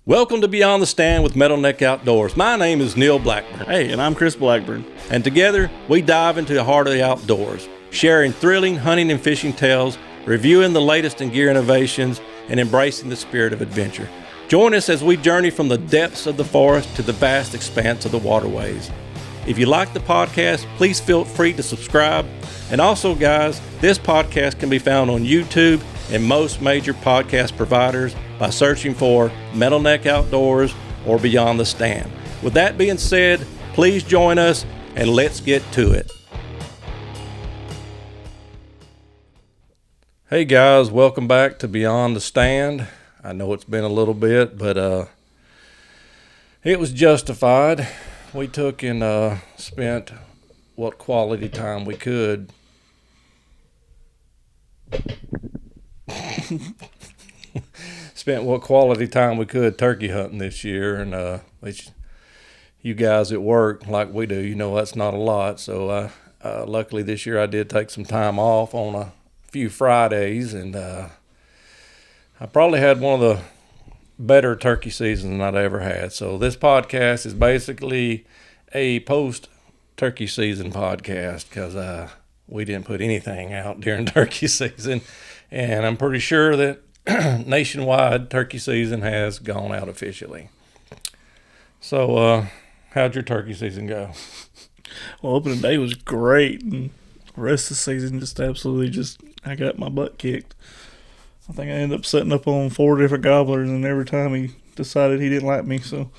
Welcome to Beyond the Stand with Metal Neck Outdoors. My name is Neal Blackburn. Hey, and I'm Chris Blackburn. And together, we dive into the heart of the outdoors, sharing thrilling hunting and fishing tales, reviewing the latest in gear innovations, and embracing the spirit of adventure. Join us as we journey from the depths of the forest to the vast expanse of the waterways. If you like the podcast, please feel free to subscribe. And also, guys, this podcast can be found on YouTube and most major podcast providers by searching for Metal Neck Outdoors or Beyond the Stand. With that being said, please join us and let's get to it. Hey guys, welcome back to Beyond the Stand. I know it's been a little bit, but it was justified. We took and spent what quality time we could. Spent what quality time we could turkey hunting this year, and which you guys at work, like we do, you know that's not a lot. So luckily this year I did take some time off on a few Fridays, and I probably had one of the better turkey seasons than I'd ever had. So this podcast is basically a post-turkey season podcast because we didn't put anything out during turkey season, and I'm pretty sure that nationwide turkey season has gone out officially. So how'd your turkey season go? Well, opening day was great, and the rest of the season I got my butt kicked. I think I ended up setting up on 4 different gobblers, and every time he decided he didn't like me, so.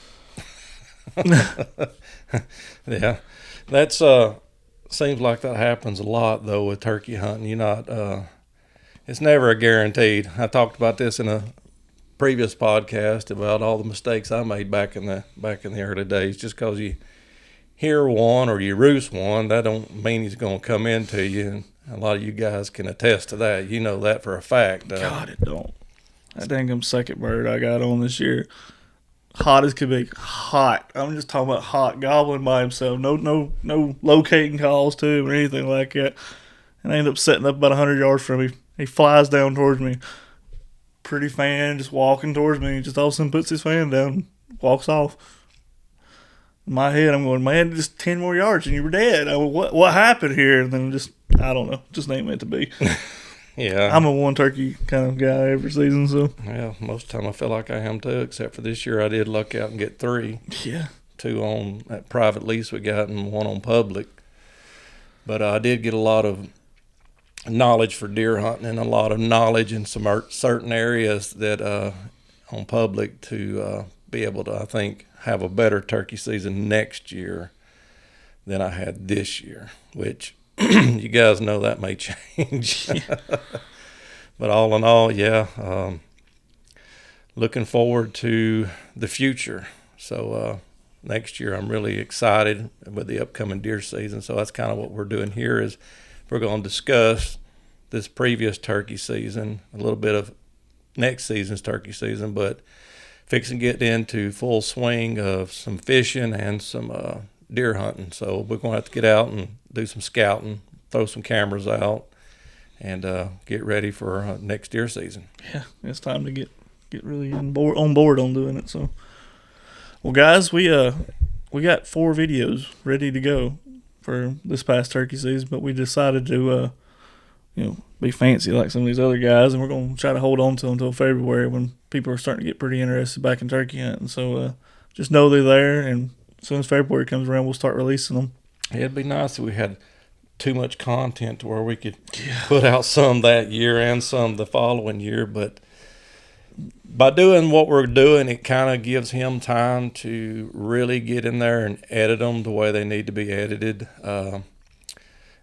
Yeah, that's seems like that happens a lot though with turkey hunting. You're not it's never a guaranteed. I talked about this in a previous podcast about all the mistakes I made back in the early days. Just because you hear one or you roost one, that don't mean he's going to come into you. And a lot of you guys can attest to that. You know that for a fact. God, it don't. That dang second bird I got on this year, hot as could be. Hot. I'm just talking about hot, gobbling by himself. No locating calls to him or anything like that. And I ended up setting up about 100 yards from me. He flies down towards me. Pretty fan, just walking towards me. Just all of a sudden puts his fan down, walks off. In my head, I'm going, man, just 10 more yards and you were dead. I mean, what happened here? And then I don't know. Just ain't meant to be. Yeah. I'm a one turkey kind of guy every season, so. Yeah, most of the time I feel like I am too, except for this year I did luck out and get 3. Yeah. 2 on that private lease we got and 1 on public. But I did get a lot of knowledge for deer hunting and a lot of knowledge in some certain areas that on public to be able to, I think, have a better turkey season next year than I had this year, which you guys know that may change. But all in all, yeah, looking forward to the future. So next year I'm really excited with the upcoming deer season. So that's kind of what we're doing here is we're going to discuss this previous turkey season, a little bit of next season's turkey season, but fixing to get into full swing of some fishing and some deer hunting. So we're going to have to get out and do some scouting, throw some cameras out, and get ready for next deer season. Yeah, it's time to get really on board on doing it. So, well, guys, we got 4 videos ready to go for this past turkey season, but we decided to be fancy like some of these other guys, and we're going to try to hold on to them until February when people are starting to get pretty interested back in turkey hunting. So just know they're there, and as soon as February comes around, we'll start releasing them. It'd be nice if we had too much content to where we could put out some that year and some the following year, but by doing what we're doing, it kind of gives him time to really get in there and edit them the way they need to be edited.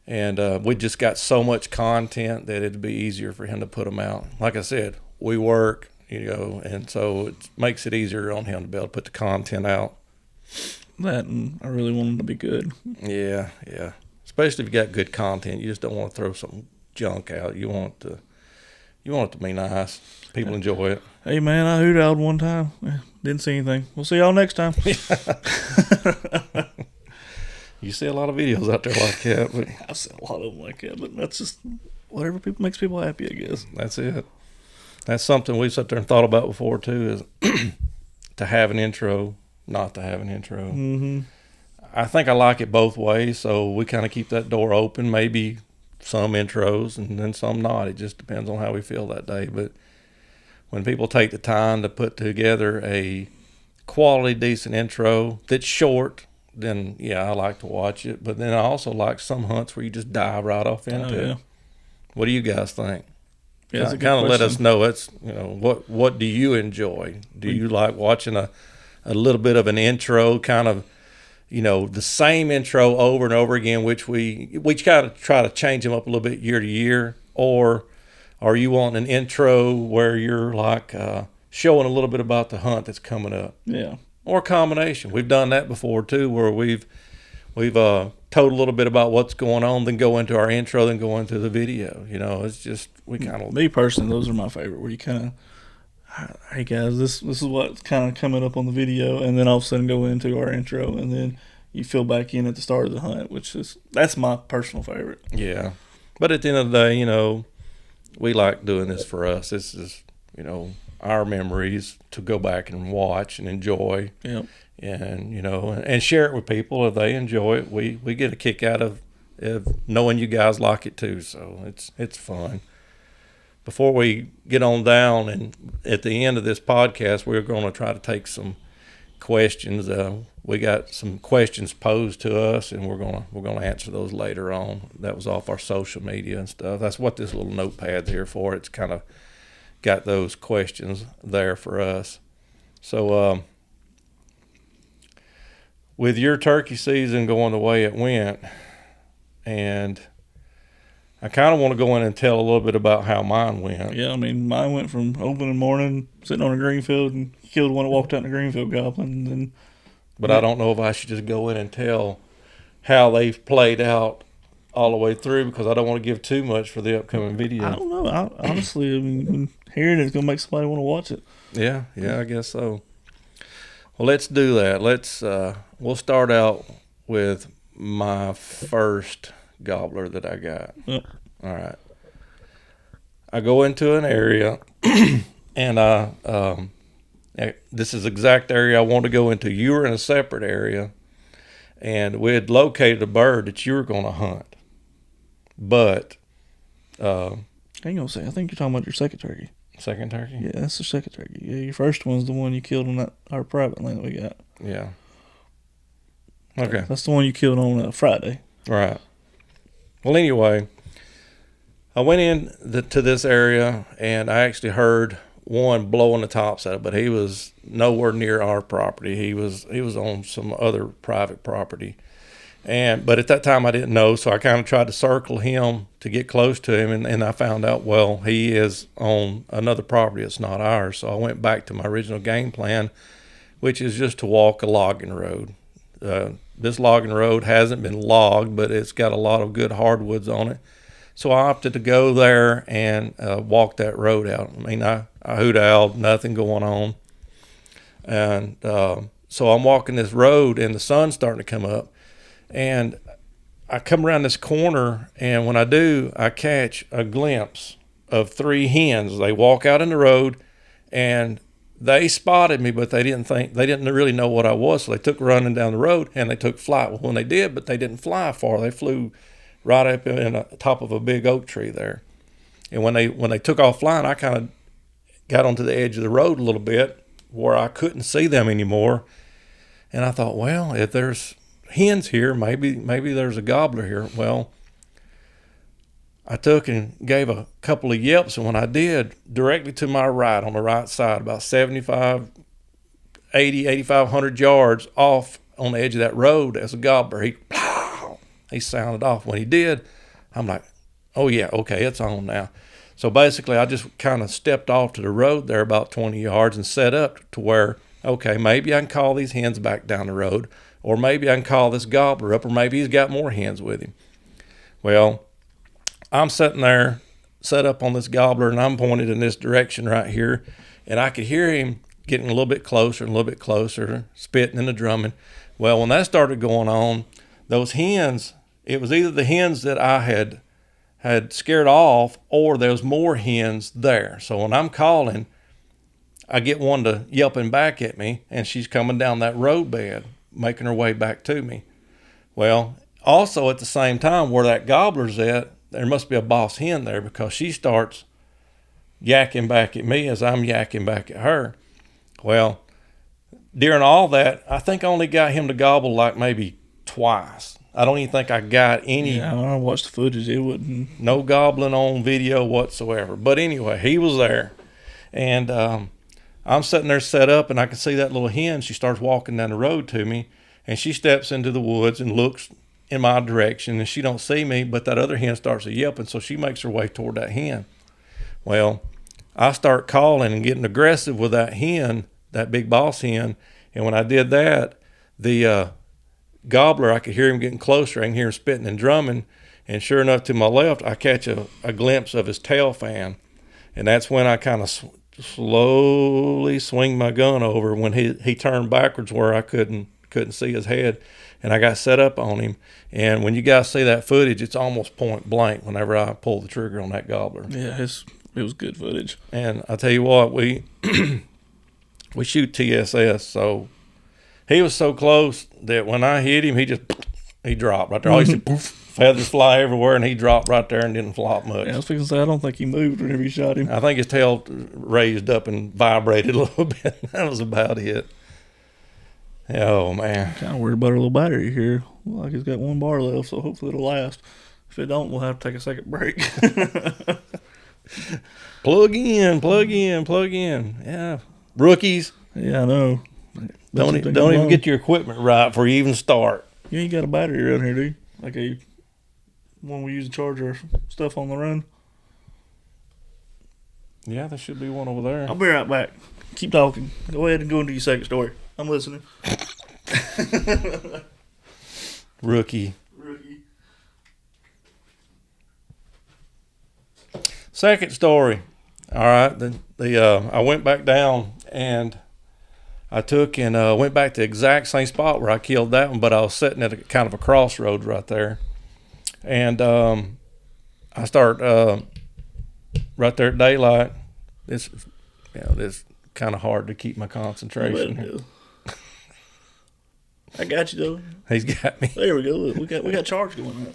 And we just got so much content that it'd be easier for him to put them out. Like I said, we work, and so it makes it easier on him to be able to put the content out. That, and I really want them to be good. Yeah. Especially if you got good content, you just don't want to throw some junk out. You want it to be nice. People enjoy it. Hey man, I hoot owled one time. Didn't see anything. We'll see y'all next time. You see a lot of videos out there like that. But I've seen a lot of them like that, but that's just whatever makes people happy, I guess. That's it. That's something we've sat there and thought about before too, is to have an intro, not to have an intro. Mm-hmm. I think I like it both ways, so we kind of keep that door open. Maybe some intros and then some not. It just depends on how we feel that day. But when people take the time to put together a quality, decent intro that's short, then yeah, I like to watch it. But then I also like some hunts where you just dive right off into it. What do you guys think? Yeah, that's a good kind of let us question. know. It's what do you enjoy? Do you like watching a little bit of an intro, kind of the same intro over and over again, which we kind of try to change them up a little bit year to year, or are you wanting an intro where you're like showing a little bit about the hunt that's coming up? Yeah. Or a combination. We've done that before too, where we've told a little bit about what's going on, then go into our intro, then go into the video. It's just we kind of. Me personally, those are my favorite. Where you kind of, hey guys, this is what's kind of coming up on the video, and then all of a sudden go into our intro, and then you fill back in at the start of the hunt, that's my personal favorite. Yeah, but at the end of the day, we like doing this for us. This is our memories to go back and watch and enjoy. Yep. And and share it with people if they enjoy it. We get a kick out of knowing you guys like it too, so it's fun. Before we get on down, and at the end of this podcast, we're going to try to take some questions. We got some questions posed to us, and we're gonna answer those later on. That was off our social media and stuff. That's what this little notepad's here for. It's kind of got those questions there for us. So with your turkey season going the way it went, and I kind of want to go in and tell a little bit about how mine went. Yeah, I mean, mine went from opening morning, sitting on a green field, and killed one that walked out in the green field goblin. And then, but I don't know if I should just go in and tell how they've played out all the way through, because I don't want to give too much for the upcoming video. I don't know. Honestly, I mean, hearing it's going to make somebody want to watch it. Yeah, I guess so. Well, let's do that. We'll start out with my first gobbler that I got. Yep. All right. I go into an area, and this is the exact area I want to go into. You were in a separate area, and we had located a bird that you were going to hunt. But hang on a second. I think you're talking about your second turkey. Second turkey? Yeah, that's the second turkey. Yeah, your first one's the one you killed on our private land that we got. Yeah. Okay. That's the one you killed on Friday. Right. Well, anyway, I went in to this area, and I actually heard one blowing the tops out of it, but he was nowhere near our property. He was on some other private property. But at that time I didn't know, so I kind of tried to circle him to get close to him, and I found out, well, he is on another property. It's not ours. So I went back to my original game plan, which is just to walk a logging road. This logging road hasn't been logged, but it's got a lot of good hardwoods on it. So I opted to go there and walk that road out. I mean, I hoot owled, nothing going on. And so I'm walking this road, and the sun's starting to come up. And I come around this corner, and when I do, I catch a glimpse of three hens. They walk out in the road, and they spotted me, but they didn't really know what I was, so they took running down the road, and they took flight. Well, when they did, but they didn't fly far. They flew right up in the top of a big oak tree there. And when they took off flying, I kind of got onto the edge of the road a little bit where I couldn't see them anymore. And I thought, well, if there's hens here, maybe there's a gobbler here. Well, I took and gave a couple of yelps, and when I did, directly to my right, on the right side, about 75, 80, 8,500 yards off on the edge of that road, as a gobbler, he sounded off. When he did, I'm like, oh yeah, okay, it's on now. So basically I just kind of stepped off to the road there about 20 yards and set up to where, okay, maybe I can call these hens back down the road, or maybe I can call this gobbler up, or maybe he's got more hens with him. Well, I'm sitting there set up on this gobbler, and I'm pointed in this direction right here, and I could hear him getting a little bit closer and a little bit closer, spitting and drumming. Well, when that started going on, those hens, it was either the hens that I had scared off, or there was more hens there. So when I'm calling, I get one to yelping back at me, and she's coming down that road bed, making her way back to me. Well, also at the same time where that gobbler's at, there must be a boss hen there, because she starts yakking back at me as I'm yakking back at her. Well, during all that, I think I only got him to gobble like maybe twice. I don't even think I got any. Yeah, when I watched the footage, it wouldn't. No gobbling on video whatsoever. But anyway, he was there. And I'm sitting there set up, and I can see that little hen. She starts walking down the road to me, and she steps into the woods and looks in my direction, and she don't see me, but that other hen starts yelping, so she makes her way toward that hen. Well, I start calling and getting aggressive with that hen, that big boss hen, and when I did that, the gobbler, I could hear him getting closer. I can hear him spitting and drumming, and sure enough, to my left, I catch a glimpse of his tail fan, and that's when I kind of slowly swing my gun over when he turned backwards where I couldn't see his head, and I got set up on him. And when you guys see that footage, it's almost point blank whenever I pull the trigger on that gobbler. Yeah, it was good footage. And I tell you what, we shoot TSS, so he was so close that when I hit him, he dropped right there. All you see, poof, feathers fly everywhere, and he dropped right there and didn't flop much. Yeah, I was fixing to say, I don't think he moved whenever you shot him. I think his tail raised up and vibrated a little bit. That was about it. Oh, man. Kind of worried about our little battery here. Well, like it's got one bar left, so hopefully it'll last. If it don't, we'll have to take a second break. Plug in. Yeah. Rookies. Yeah, I know. Don't even get your equipment right before you even start. You ain't got a battery around here, do you? Like a one we use to charge our stuff on the run? Yeah, there should be one over there. I'll be right back. Keep talking. Go ahead and go into your second story. I'm listening. Rookie. Second story. All right. I went back down and I took and went back to the exact same spot where I killed that one, but I was sitting at a kind of a crossroads right there. And I start right there at daylight. This kind of hard to keep my concentration here. I got you though. He's got me. There we go. Look, we got charge going on.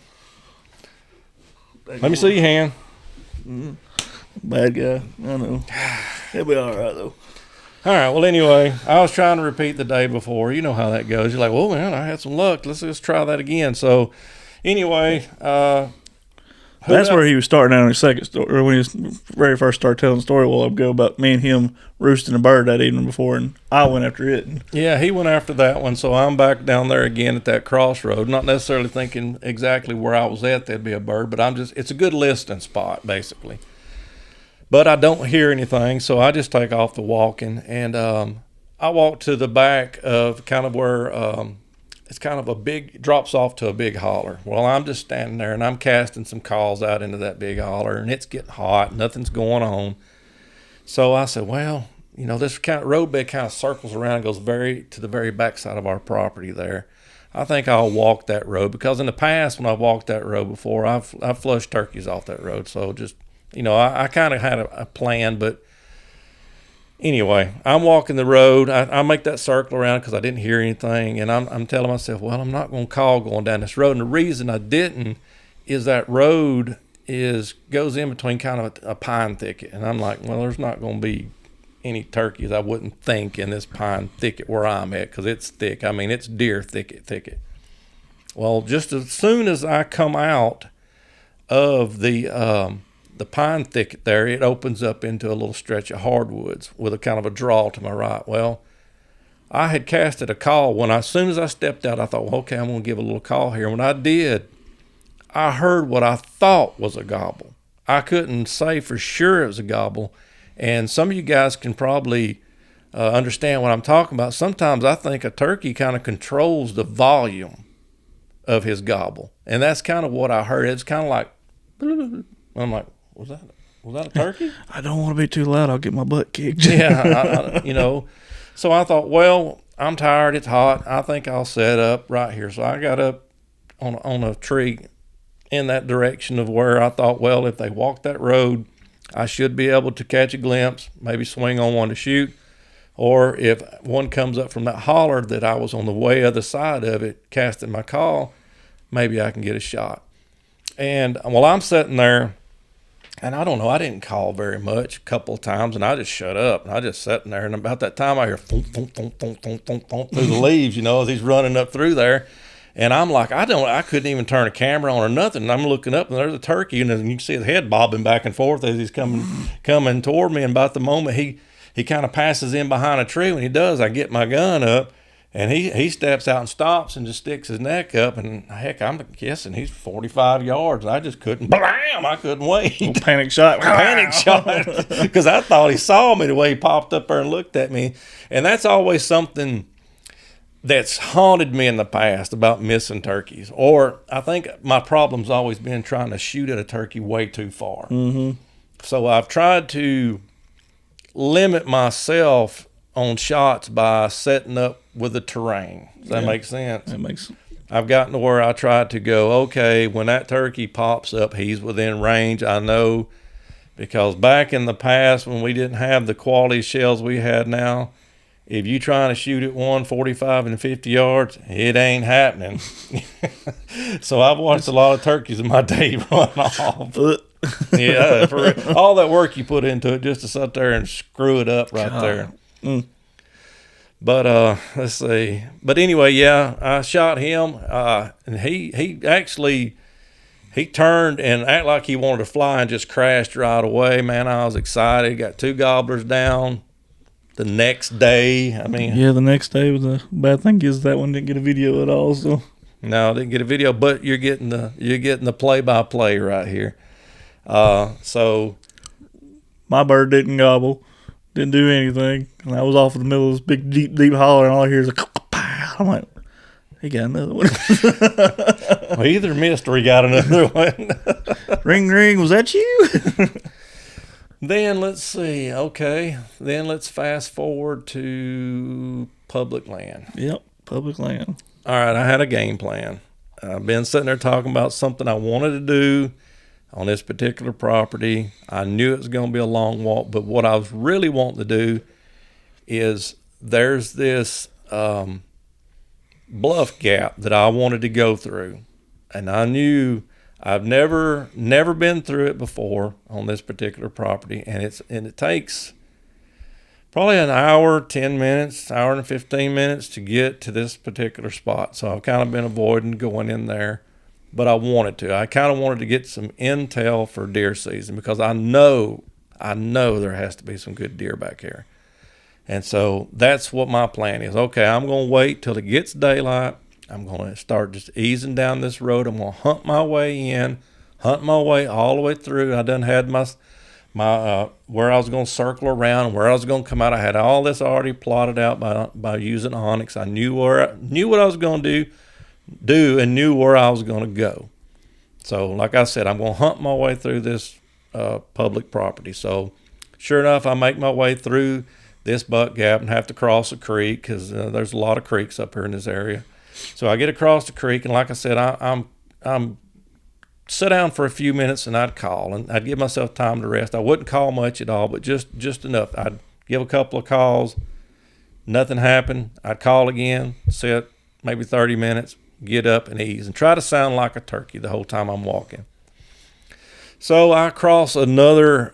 Let me see your hand. Mm-hmm. Bad guy. I know. He'll be all right though. All right. Well, anyway, I was trying to repeat the day before. You know how that goes. You're like, well, man, I had some luck. Let's try that again. So, anyway, that's where he was starting out on his second story, or when he was very first started telling the story a while ago about me and him roosting a bird that evening before, and I went after it. Yeah, he went after that one, so I'm back down there again at that crossroad, not necessarily thinking exactly where I was at there'd be a bird, but it's a good listening spot, basically. But I don't hear anything, so I just take off the walking, and I walk to the back of kind of where it's kind of drops off to a big holler. Well, I'm just standing there, and I'm casting some calls out into that big holler, and it's getting hot. Nothing's going on. So I said, well, this kind of roadbed kind of circles around and goes to the very backside of our property there. I think I'll walk that road, because in the past when I've walked that road before, I've flushed turkeys off that road. So just, I kind of had a plan, but anyway, I'm walking the road. I make that circle around because I didn't hear anything, and I'm telling myself, well, I'm not going to call going down this road. And the reason I didn't is that road goes in between kind of a pine thicket, and I'm like, well, there's not going to be any turkeys, I wouldn't think, in this pine thicket where I'm at, because it's thick. I mean, it's deer thicket. Well, just as soon as I come out of the pine thicket there, it opens up into a little stretch of hardwoods with a kind of a draw to my right. Well, I had casted a call. As soon as I stepped out, I thought, well, okay, I'm going to give a little call here. When I did, I heard what I thought was a gobble. I couldn't say for sure it was a gobble, and some of you guys can probably understand what I'm talking about. Sometimes I think a turkey kind of controls the volume of his gobble, and that's kind of what I heard. It's kind of like, I'm like, was that a turkey? I don't want to be too loud. I'll get my butt kicked. Yeah, So I thought, well, I'm tired. It's hot. I think I'll set up right here. So I got up on a tree in that direction of where I thought, well, if they walk that road, I should be able to catch a glimpse, maybe swing on one to shoot. Or if one comes up from that holler that I was on the way other side of it, casting my call, maybe I can get a shot. And while I'm sitting there, and I don't know, I didn't call very much, a couple of times, and I just shut up. And I just sat in there, and about that time I hear thump, thump, thump, thump, thump, thump, thump through the leaves, as he's running up through there. And I'm like, I couldn't even turn a camera on or nothing. And I'm looking up, and there's a turkey, and you can see his head bobbing back and forth as he's coming toward me. And about the moment he kind of passes in behind a tree, when he does, I get my gun up, and he steps out and stops and just sticks his neck up. And heck, I'm guessing he's 45 yards. I just couldn't, blam! I couldn't wait. Panic shot. Panic shot. Because I thought he saw me the way he popped up there and looked at me. And that's always something that's haunted me in the past about missing turkeys. Or I think my problem's always been trying to shoot at a turkey way too far. Mm-hmm. So I've tried to limit myself on shots by setting up with the terrain. Does that make sense? That makes sense. I've gotten to where I try to go, okay, when that turkey pops up, he's within range. I know, because back in the past when we didn't have the quality shells we had now, if you trying to shoot at 145 and 50 yards, it ain't happening. So I've watched a lot of turkeys in my day run off. Yeah, for all that work you put into it just to sit there and screw it up right there. Mm. But let's see. But anyway, yeah, I shot him, and he actually turned and acted like he wanted to fly and just crashed right away. Man, I was excited. Got 2 gobblers down the next day. I mean, yeah, the next day was a bad thing. Is that one didn't get a video at all? So no, I didn't get a video, but you're getting the play-by-play right here. So my bird didn't gobble, didn't do anything, and I was off in the middle of this big, deep holler, and all I hear is a pow. I'm like, he got another one. Well, he either missed or he got another one. Ring, ring, was that you? Then let's see. Okay, then let's fast forward to public land. Yep, public land. All right, I had a game plan. I've been sitting there talking about something I wanted to do on this particular property. I knew it was going to be a long walk, but what I was really wanting to do is there's this bluff gap that I wanted to go through, and I knew I've never been through it before on this particular property, and it takes probably an hour, 10 minutes, hour and 15 minutes to get to this particular spot. So I've kind of been avoiding going in there, but I wanted to. I kind of wanted to get some intel for deer season, because I know there has to be some good deer back here. And so that's what my plan is. Okay, I'm going to wait till it gets daylight. I'm going to start just easing down this road. I'm going to hunt my way in, hunt my way all the way through. I done had my where I was going to circle around, where I was going to come out. I had all this already plotted out by using Onyx. I knew what I was going to do and knew where I was going to go. So like I said, I'm going to hunt my way through this public property. So sure enough, I make my way through this buck gap and have to cross a creek, because there's a lot of creeks up here in this area. So I get across the creek, and like I said, I'm sit down for a few minutes, and I'd call, and I'd give myself time to rest. I wouldn't call much at all, but just enough. I'd give a couple of calls, nothing happened. I'd call again, sit maybe 30 minutes, get up and ease, and try to sound like a turkey the whole time I'm walking. So I cross another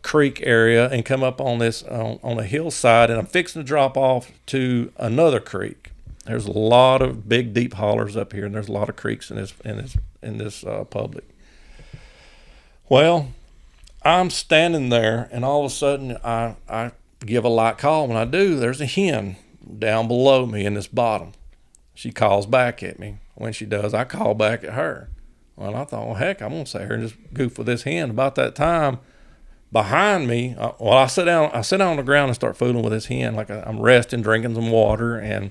creek area and come up on this on a hillside, and I'm fixing to drop off to another creek. There's a lot of big, deep hollers up here, and there's a lot of creeks in this public. Well, I'm standing there, and all of a sudden I give a light call. When I do, there's a hen down below me in this bottom. She calls back at me. When she does, I call back at her. Well, I thought, well, heck, I'm going to sit here and just goof with this hen. About that time, behind me, I sit down on the ground and start fooling with this hen, like I'm resting, drinking some water, and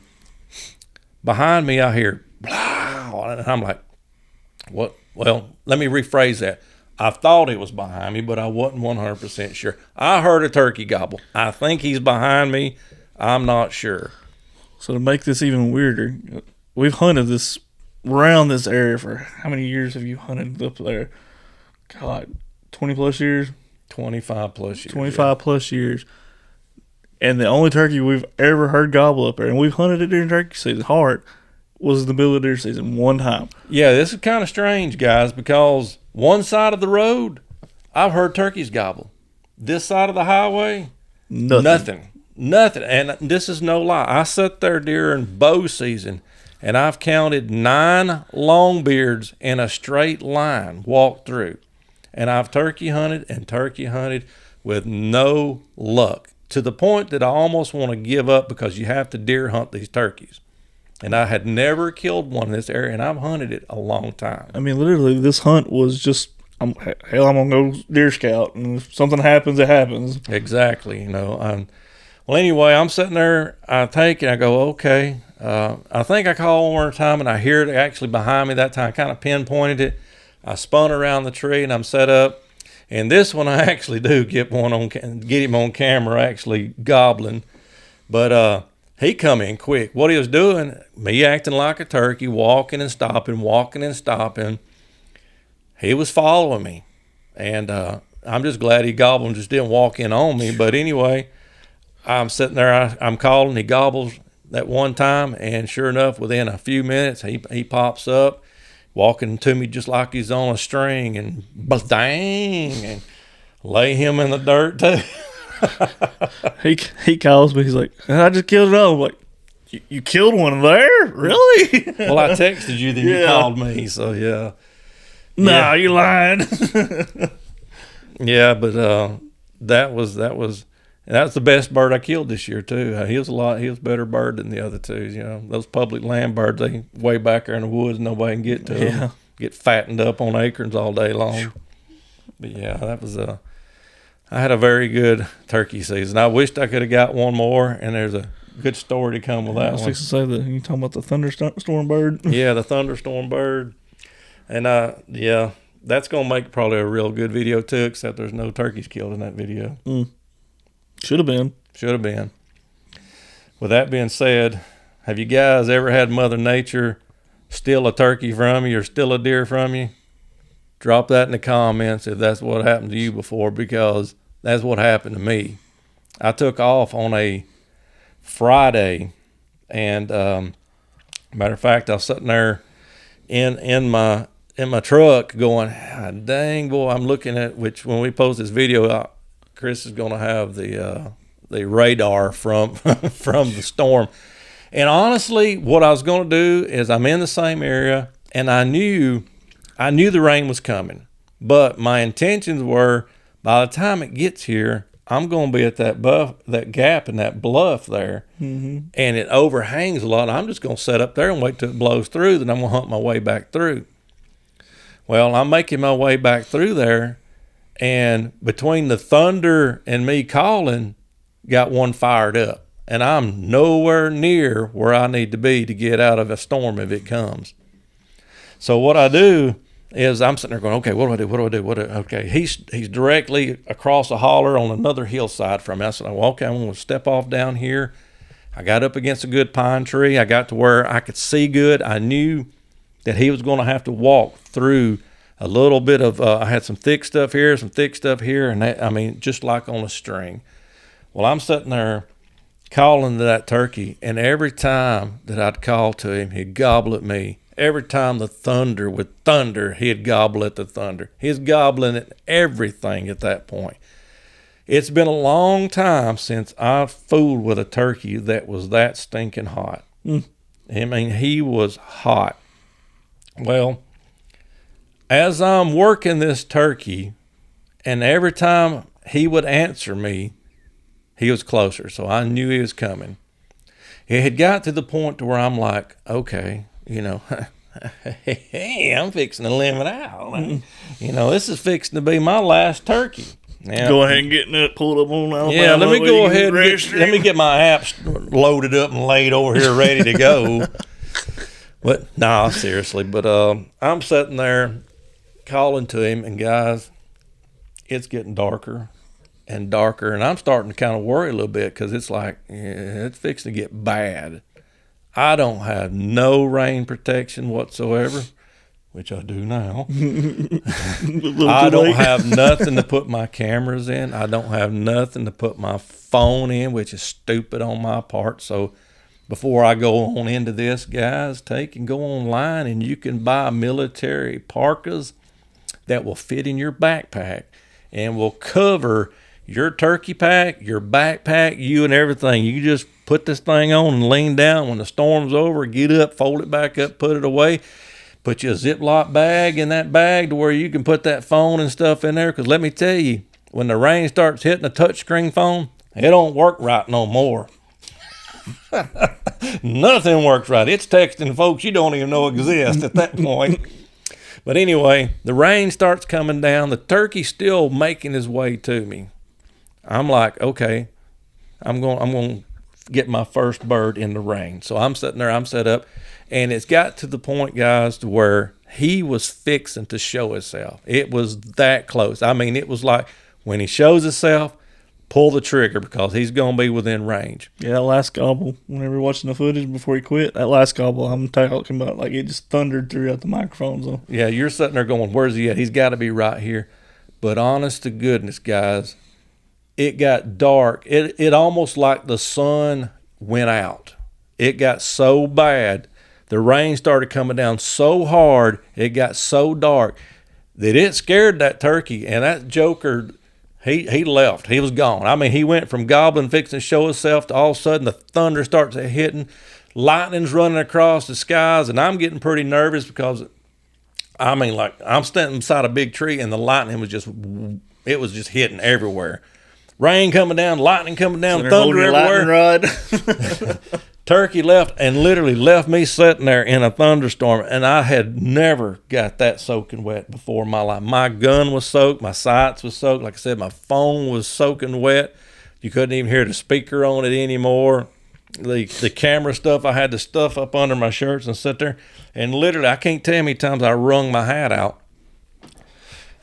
behind me I hear, blah, and I'm like, what? Well, let me rephrase that. I thought it was behind me, but I wasn't 100% sure. I heard a turkey gobble. I think he's behind me. I'm not sure. So to make this even weirder, we've hunted this around this area for how many years have you hunted up there? God, 20 plus years? 25 plus years. 25 plus years. And the only turkey we've ever heard gobble up there, and we've hunted it during turkey season hard, was in the middle of deer season one time. Yeah, this is kind of strange, guys, because one side of the road, I've heard turkeys gobble. This side of the highway, nothing. And this is no lie. I sat there during bow season, and I've counted 9 longbeards in a straight line walked through. And I've turkey hunted with no luck, to the point that I almost want to give up because you have to deer hunt these turkeys. And I had never killed one in this area, and I've hunted it a long time. I mean, literally, this hunt was just, I'm going to go deer scout, and if something happens, it happens. Exactly, well, anyway, I'm sitting there, I go, okay. I think I called one more time, and I hear it actually behind me that time. I kind of pinpointed it. I spun around the tree, and I'm set up. And this one, I actually do get him on camera actually gobbling. But he come in quick. What he was doing, me acting like a turkey, walking and stopping. He was following me. And I'm just glad he gobbled and just didn't walk in on me. But anyway, I'm sitting there, I'm calling, he gobbles that one time, and sure enough, within a few minutes, he pops up, walking to me just like he's on a string, and dang, and lay him in the dirt too. He calls me, he's like, I just killed it all. I'm like, you killed one there? Really? Well, I texted you, then you called me, so yeah. Nah, you lying. Yeah, but that was the best bird I killed this year too. He was a better bird than the other two. Those public land birds, they way back there in the woods, nobody can get to them. Get fattened up on acorns all day long. But yeah, that was I had a very good turkey season. I wished I could have got one more, and there's a good story to come with that one. I was fixing to say that. You talking about the thunderstorm bird? Yeah, the thunderstorm bird. And yeah, that's gonna make probably a real good video too. Except there's no turkeys killed in that video. Should have been. With that being said, have you guys ever had Mother Nature steal a turkey from you or steal a deer from you? Drop that in the comments if that's what happened to you before, because that's what happened to me. I took off on a Friday, and matter of fact, I was sitting there in my truck going, dang boy, I'm looking at, which when we post this video out, Chris is going to have the radar from from the storm. And honestly, what I was going to do is, I'm in the same area, and I knew the rain was coming, but my intentions were, by the time it gets here, I'm going to be at that gap and that bluff there, and it overhangs a lot. I'm just going to sit up there and wait till it blows through, then I'm going to hunt my way back through. Well, I'm making my way back through there, and between the thunder and me calling, got one fired up. And I'm nowhere near where I need to be to get out of a storm if it comes. So what I do is, I'm sitting there going, okay, what do I do? Okay, he's directly across a holler on another hillside from me. I said, well, okay, I'm going to step off down here. I got up against a good pine tree. I got to where I could see good. I knew that he was going to have to walk through a little bit of, I had some thick stuff here, and that, just like on a string. Well, I'm sitting there calling to that turkey, and every time that I'd call to him, he'd gobble at me. Every time the thunder would thunder, he'd gobble at the thunder. He's gobbling at everything at that point. It's been a long time since I've fooled with a turkey that was that stinking hot. He was hot. Well, as I'm working this turkey, and every time he would answer me, he was closer, so I knew he was coming. It had got to the point to where I'm like, okay, hey, I'm fixing to limit out. This is fixing to be my last turkey. Now, go ahead and get it pulled up on Alabama. Yeah, let me go ahead and let me get my apps loaded up and laid over here ready to go. But nah, seriously. But I'm sitting there calling to him, and guys, it's getting darker and darker, and I'm starting to kind of worry a little bit, because it's like, it's fixing to get bad. I don't have no rain protection whatsoever. which I do now, Little I too don't late. have nothing to put my cameras in. I don't have nothing to put my phone in, which is stupid on my part. So before I go on into this, guys, take and go online and you can buy military parkas that will fit in your backpack and will cover your turkey pack, your backpack, you and everything. You just put this thing on and lean down. When the storm's over, get up, fold it back up, put it away. Put you a Ziploc bag in that bag to where you can put that phone and stuff in there. Because let me tell you, when the rain starts hitting a touchscreen phone, it don't work right no more. Nothing works right. It's texting folks you don't even know exist at that point. But anyway, the rain starts coming down. The turkey's still making his way to me. I'm like, okay, I'm going to get my first bird in the rain. So I'm sitting there, I'm set up. And it's got to the point, guys, to where he was fixing to show himself. It was that close. I mean, it was like when he shows himself, pull the trigger because he's going to be within range. Yeah, that last gobble, whenever you're watching the footage before he quit, that last gobble I'm talking about, like it just thundered throughout the microphone. So. Yeah, you're sitting there going, where's he at? He's got to be right here. But honest to goodness, guys, it got dark. It almost like the sun went out. It got so bad. The rain started coming down so hard, it got so dark that it scared that turkey. And that joker, he left. He was gone. I mean, he went from gobbling, fixing to show himself, to all of a sudden the thunder starts hitting. Lightning's running across the skies, and I'm getting pretty nervous because, I mean, like, I'm standing beside a big tree, and the lightning was just hitting everywhere. Rain coming down, lightning coming down, thunder everywhere. Turkey left and literally left me sitting there in a thunderstorm, and I had never got that soaking wet before in my life. My gun was soaked, my sights was soaked. Like I said, my phone was soaking wet. You couldn't even hear the speaker on it anymore. The camera stuff, I had the stuff up under my shirts and sit there, and literally, I can't tell you how many times I wrung my hat out.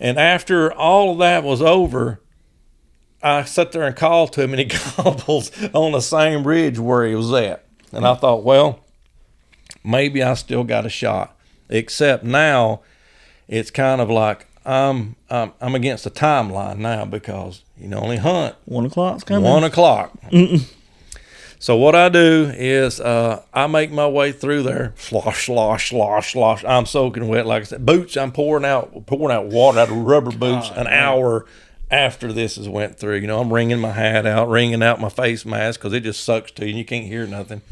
And after all of that was over, I sat there and called to him, and he gobbles on the same ridge where he was at. And I thought, well, maybe I still got a shot. Except now, it's kind of like I'm against the timeline now because you can only hunt 1 o'clock's coming. 1 o'clock. So what I do is I make my way through there. Slosh, slosh, slosh, slosh. I'm soaking wet, like I said. Boots, I'm pouring out water out of rubber boots an hour after this has went through. You know, I'm wringing my hat out, wringing out my face mask because it just sucks to you and you can't hear nothing.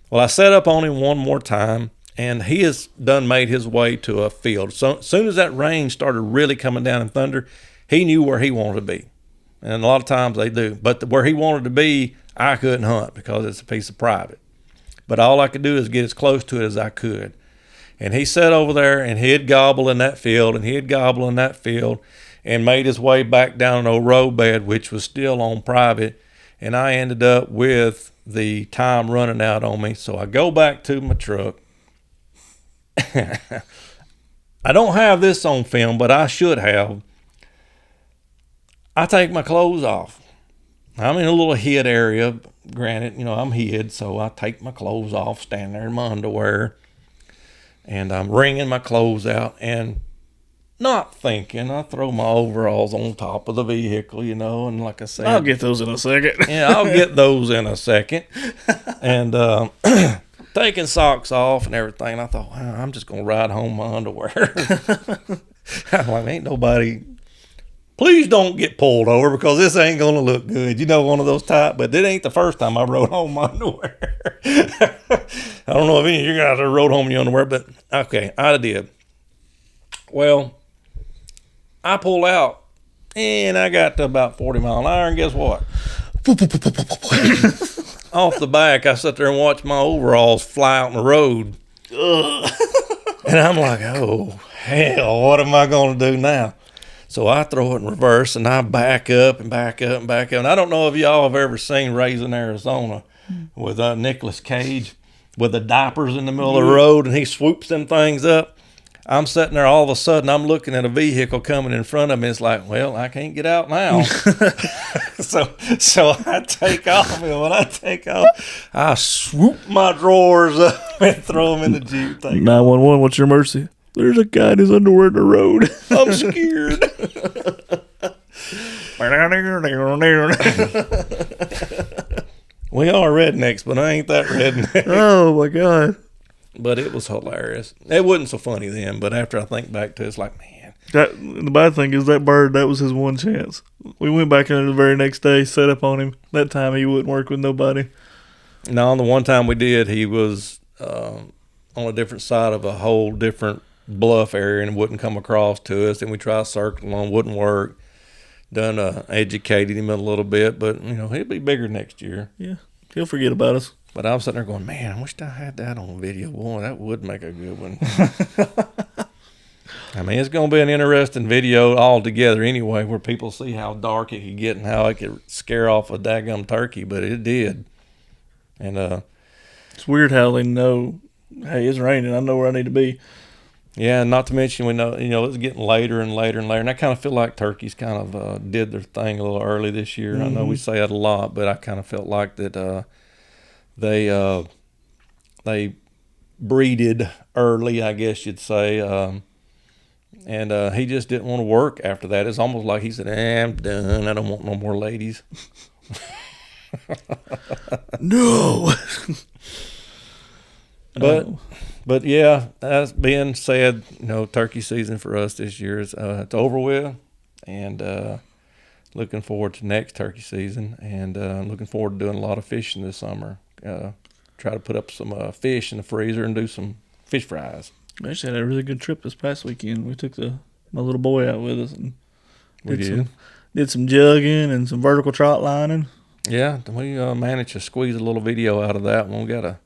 Well, I set up on him one more time, and he has done made his way to a field. So as soon as that rain started really coming down in thunder, he knew where he wanted to be. And a lot of times they do. But where he wanted to be, I couldn't hunt because it's a piece of private. But all I could do is get as close to it as I could. And he sat over there, and he'd gobble in that field, and he'd gobble in that field, and made his way back down an old road bed, which was still on private. And I ended up with the time running out on me. So I go back to my truck. I don't have this on film, but I should have. I take my clothes off. I'm in a little hid area. Granted, you know, I'm hid, so I take my clothes off, stand there in my underwear, and I'm wringing my clothes out, and not thinking, I throw my overalls on top of the vehicle, you know, and like I said, I'll get those in a second. Yeah, I'll get those in a second. And taking socks off and everything, I thought, wow, I'm just going to ride home in my underwear. I'm like, ain't nobody, please don't get pulled over because this ain't going to look good. You know, one of those type, but it ain't the first time I rode home in my underwear. I don't know if any of you guys ever rode home in your underwear, but okay, I did. Well, I pulled out, and I got to about 40 miles an hour, and guess what? Off the back, I sat there and watched my overalls fly out on the road. And I'm like, oh, hell, what am I going to do now? So I throw it in reverse, and I back up and back up and back up. And I don't know if y'all have ever seen Raising Arizona with Nicolas Cage with the diapers in the middle of the road, and he swoops them things up. I'm sitting there, all of a sudden, I'm looking at a vehicle coming in front of me. It's like, well, I can't get out now. So I take off, and when I take off, I swoop my drawers up and throw them in the Jeep. 911, what's your mercy? There's a guy in his underwear in the road. I'm scared. We are rednecks, but I ain't that redneck. Oh my God. But it was hilarious. It wasn't so funny then, but after I think back to it, it's like, man. The bad thing is that bird, that was his one chance. We went back in there the very next day, set up on him. That time he wouldn't work with nobody. No, the one time we did, he was on a different side of a whole different bluff area and wouldn't come across to us. And we tried circling on, wouldn't work. Done educated him a little bit, but he'll be bigger next year. Yeah, he'll forget about us. But I was sitting there going, man, I wish I had that on video. Boy, that would make a good one. I mean, it's going to be an interesting video altogether anyway, where people see how dark it could get and how it could scare off a daggum turkey, but it did. And it's weird how they know, hey, it's raining. I know where I need to be. Yeah, and not to mention we know it's getting later and later and later, and I kind of feel like turkeys kind of did their thing a little early this year. Mm-hmm. I know we say that a lot, but I kind of felt like that they breeded early, I guess you'd say, and he just didn't want to work after that. It's almost like he said, I'm done. I don't want no more ladies. No. But yeah, that's being said, turkey season for us this year is it's over with, and looking forward to next turkey season, and looking forward to doing a lot of fishing this summer. Try to put up some fish in the freezer and do some fish fries. We actually had a really good trip this past weekend. We took my little boy out with us and did some jugging and some vertical trot lining. Yeah, we managed to squeeze a little video out of that one. We got a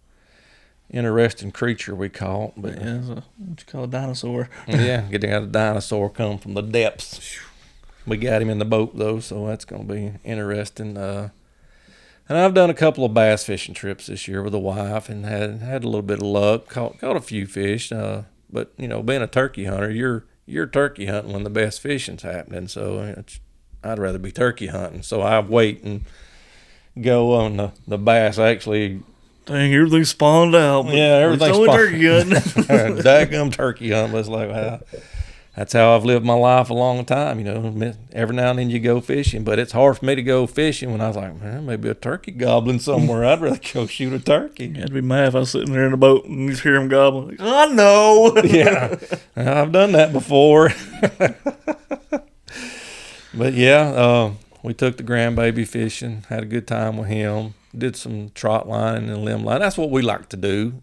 interesting creature we caught, but yeah, it's what you call a dinosaur. Yeah, getting out a dinosaur come from the depths. We got him in the boat though, so that's going to be interesting. And I've done a couple of bass fishing trips this year with the wife, and had a little bit of luck. Caught a few fish, but being a turkey hunter, you're turkey hunting when the best fishing's happening. So I'd rather be turkey hunting. So I wait and go on the bass. Actually. Dang, everything's spawned out. Yeah, everything's spawned. Turkey hunting. Daggum turkey hunting. It's like, wow, that's how I've lived my life a long time. Every now and then you go fishing, but it's hard for me to go fishing when I was like, man, maybe a turkey gobbling somewhere. I'd rather go shoot a turkey. I'd be mad if I was sitting there in the boat and you just hear him gobbling. Like, I know. Yeah, I've done that before. But yeah, we took the grandbaby fishing, had a good time with him. Did some trot lining and limb line. That's what we like to do.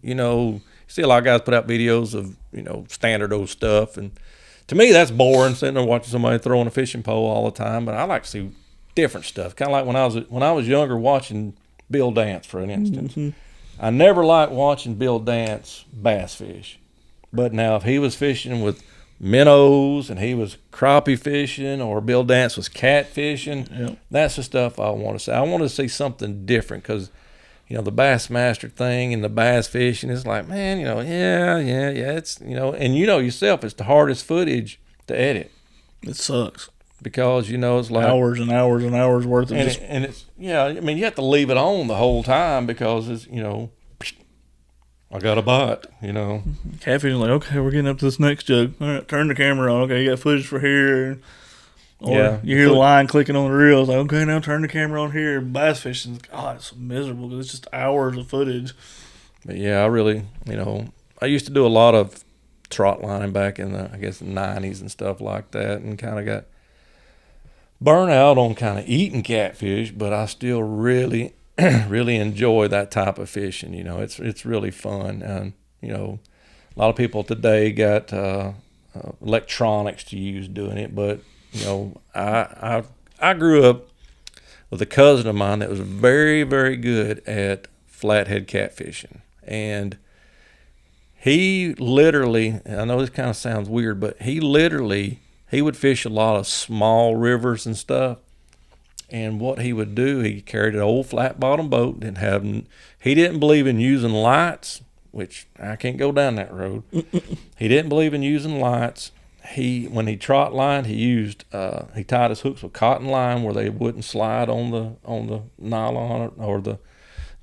See a lot of guys put out videos of, standard old stuff. And to me, that's boring, sitting there watching somebody throwing a fishing pole all the time. But I like to see different stuff. Kind of like when I was younger watching Bill dance, for an instance. Mm-hmm. I never liked watching Bill dance bass fish. But now if he was fishing with minnows and he was crappie fishing, or Bill Dance was cat fishing, yep, that's the stuff I want to see. I want to see something different, because the Bassmaster thing and the bass fishing is like, man, yeah, it's and yourself, it's the hardest footage to edit. It sucks because it's like hours and hours and hours worth of it's you have to leave it on the whole time, because it's I got a bite, Catfish is like, okay, we're getting up to this next jug. All right, turn the camera on. Okay, you got footage for here. Or yeah, you hear the line clicking on the reel. It's like, okay, now turn the camera on here. Bass fishing, God, it's miserable because it's just hours of footage. But yeah, I really, I used to do a lot of trot lining back in the 90s and stuff like that, and kind of got burnt out on kind of eating catfish, but I still really really enjoy that type of fishing. It's really fun. And a lot of people today got electronics to use doing it, but I grew up with a cousin of mine that was very, very good at flathead catfishing, and he literally, I know this kind of sounds weird, but he would fish a lot of small rivers and stuff. And what he would do, he carried an old flat bottom boat. He didn't believe in using lights, which I can't go down that road. He didn't believe in using lights. When he trot lined, he tied his hooks with cotton line where they wouldn't slide on the nylon or the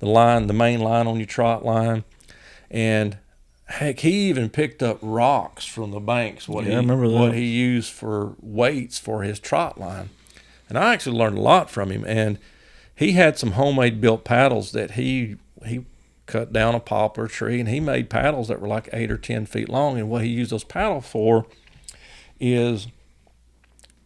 line, the main line on your trot line. And Heck, he even picked up rocks from the banks. I remember that. What he used for weights for his trot line, and I actually learned a lot from him. And he had some homemade built paddles that he cut down a poplar tree, and he made paddles that were like 8 or 10 feet long. And what he used those paddles for is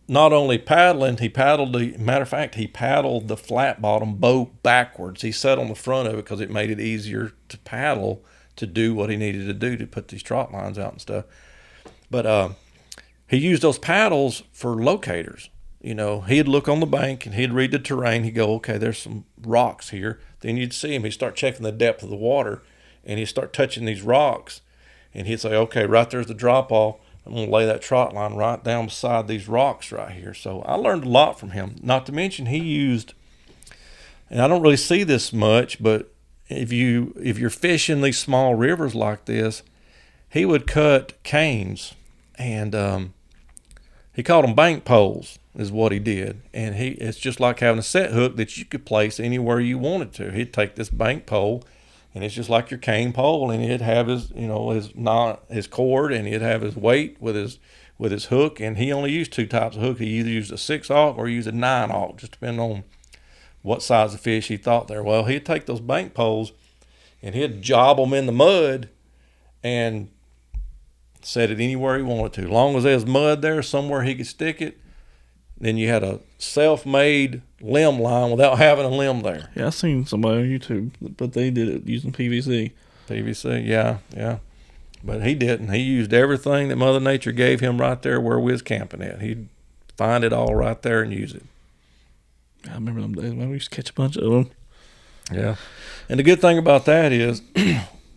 not only paddling, he paddled he paddled the flat bottom boat backwards. He sat on the front of it because it made it easier to paddle to do what he needed to do to put these trot lines out and stuff. But he used those paddles for locators. He'd look on the bank and he'd read the terrain. He'd go, okay, there's some rocks here. Then you'd see him. He'd start checking the depth of the water, and he'd start touching these rocks. And he'd say, okay, right there's the drop off. I'm going to lay that trot line right down beside these rocks right here. So I learned a lot from him. Not to mention he used, and I don't really see this much, but if you're fishing these small rivers like this, he would cut canes, and he called them bank poles is what he did. And it's just like having a set hook that you could place anywhere you wanted to. He'd take this bank pole, and it's just like your cane pole, and he'd have his his cord, and he'd have his weight with his hook. And he only used two types of hook. He either used a 6/0 or used a 9/0, just depending on what size of fish he thought there. Well, he'd take those bank poles and he'd job them in the mud and set it anywhere he wanted to. As long as there's mud there somewhere he could stick it, then you had a self-made limb line without having a limb there. Yeah, I seen somebody on YouTube, but they did it using PVC. PVC, yeah. But he didn't. He used everything that Mother Nature gave him right there where we was camping at. He'd find it all right there and use it. I remember them days, man. We used to catch a bunch of them. Yeah. And the good thing about that is,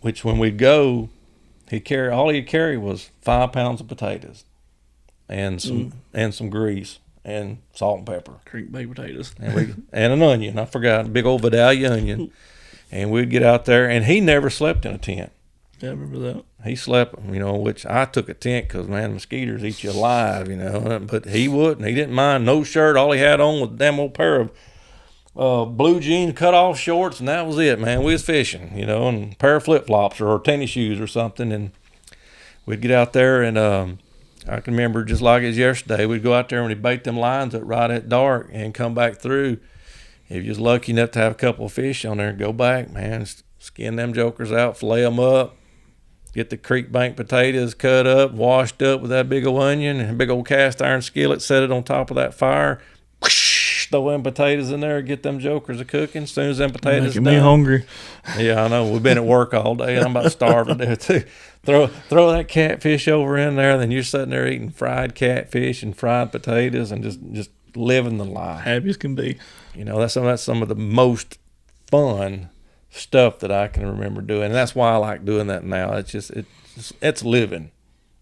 which when we'd go, all he'd carry was 5 pounds of potatoes and some grease and salt and pepper. Creek baked potatoes. And an onion. I forgot, a big old Vidalia onion. And we'd get out there, and he never slept in a tent. Yeah, I remember that. He slept, which I took a tent because, man, mosquitoes eat you alive, But he wouldn't. He didn't mind. No shirt. All he had on was a damn old pair of blue jeans, cut-off shorts, and that was it, man. We was fishing, and a pair of flip-flops or tennis shoes or something. And we'd get out there, and I can remember just like it was yesterday. We'd go out there and we'd bait them lines up right at dark and come back through. If you was lucky enough to have a couple of fish on there, go back, man, skin them jokers out, fillet them up. Get the creek bank potatoes cut up, washed up with that big old onion and a big old cast iron skillet, set it on top of that fire. Whoosh, throw them potatoes in there, get them jokers a cooking. As soon as them potatoes making me hungry. Yeah, I know. We've been at work all day, and I'm about starving to death too. Throw that catfish over in there, then you're sitting there eating fried catfish and fried potatoes and just living the life. Happy as can be. That's some of the most fun stuff that I can remember doing, and that's why I like doing that now. It's living.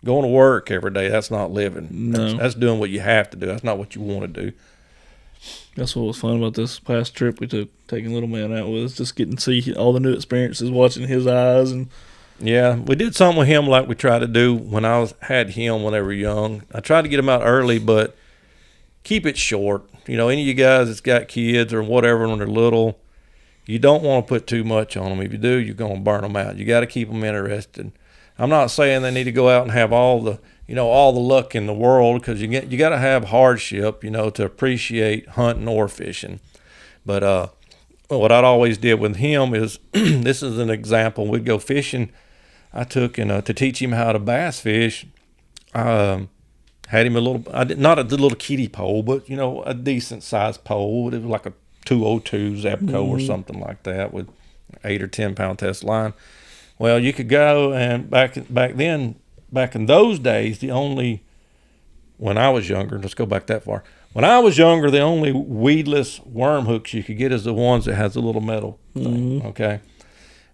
Going to work every day, that's not living. No. That's doing what you have to do. That's not what you want to do. That's what was fun about this past trip we took, taking little man out with us, just getting to see all the new experiences, watching his eyes. And yeah, we did something with him like we tried to do when had him when they were young. I tried to get him out early, but keep it short. Any of you guys that's got kids or whatever when they're little, you don't want to put too much on them. If you do, you're going to burn them out. You got to keep them interested. I'm not saying they need to go out and have all the luck in the world, because you got to have hardship, to appreciate hunting or fishing. But what I'd always did with him is, this is an example. We'd go fishing. I took to teach him how to bass fish. Had him not a little kiddie pole, but a decent sized pole. It was like a 202 Zebco or something like that with 8 or 10 pound test line. Well, you could go, and back in those days, when I was younger, let's go back that far. When I was younger, the only weedless worm hooks you could get is the ones that has a little metal thing, okay?